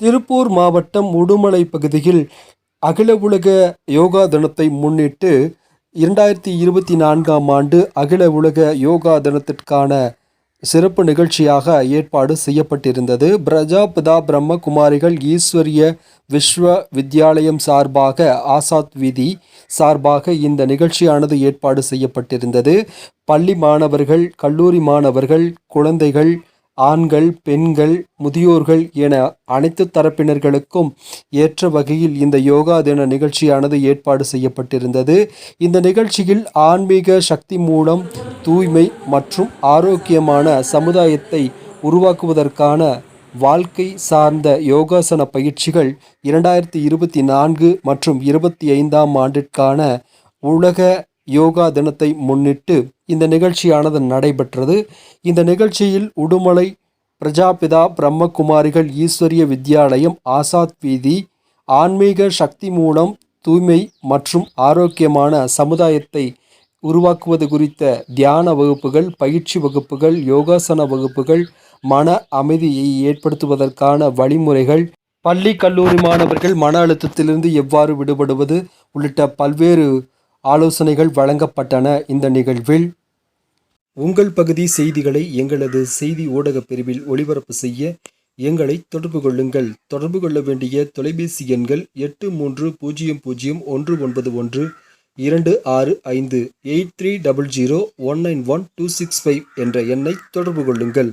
திருப்பூர் மாவட்டம் உடுமலை பகுதியில் அகில உலக யோகா தினத்தை முன்னிட்டு 2024ஆம் ஆண்டு அகில உலக யோகா தினத்திற்கான சிறப்பு நிகழ்ச்சியாக ஏற்பாடு செய்யப்பட்டிருந்தது. பிரஜாபிதா பிரம்ம குமாரிகள் ஈஸ்வரிய விஸ்வ வித்யாலயம் சார்பாக ஆசாத் வீதி சார்பாக இந்த நிகழ்ச்சியானது ஏற்பாடு செய்யப்பட்டிருந்தது. பள்ளி மாணவர்கள், கல்லூரி மாணவர்கள், குழந்தைகள், ஆண்கள், பெண்கள், முதியோர்கள் என அனைத்து தரப்பினர்களுக்கும் ஏற்ற வகையில் இந்த யோகா தின நிகழ்ச்சியானது ஏற்பாடு செய்யப்பட்டிருந்தது. இந்த நிகழ்ச்சியில் ஆன்மீக சக்தி மூலம் தூய்மை மற்றும் ஆரோக்கியமான சமுதாயத்தை உருவாக்குவதற்கான வாழ்க்கை சார்ந்த யோகாசன பயிற்சிகள் 2024 மற்றும் 25ஆம் ஆண்டிற்கான உலக யோகா தினத்தை முன்னிட்டு இந்த நிகழ்ச்சியானது நடைபெற்றது. இந்த நிகழ்ச்சியில் உடுமலை பிரஜாபிதா பிரம்மகுமாரிகள் ஈஸ்வரிய வித்யாலயம் ஆசாத் வீதி ஆன்மீக சக்தி மூலம் தூய்மை மற்றும் ஆரோக்கியமான சமுதாயத்தை உருவாக்குவது குறித்த தியான வகுப்புகள், பயிற்சி வகுப்புகள், யோகாசன வகுப்புகள், மன அமைதியை ஏற்படுத்துவதற்கான வழிமுறைகள், பள்ளி கல்லூரி மாணவர்கள் மன அழுத்தத்திலிருந்து எவ்வாறு விடுபடுவது உள்ளிட்ட பல்வேறு ஆலோசனைகள் வழங்கப்பட்டன. இந்த நிகழ்வில் உங்கள் பகுதி செய்திகளை எங்களது செய்தி ஊடக பிரிவில் ஒளிபரப்பு செய்ய எங்களை தொடர்பு கொள்ளுங்கள். தொடர்பு கொள்ள வேண்டிய தொலைபேசி எண்கள் 8300191265 8300191265 என்ற எண்ணை தொடர்பு கொள்ளுங்கள்.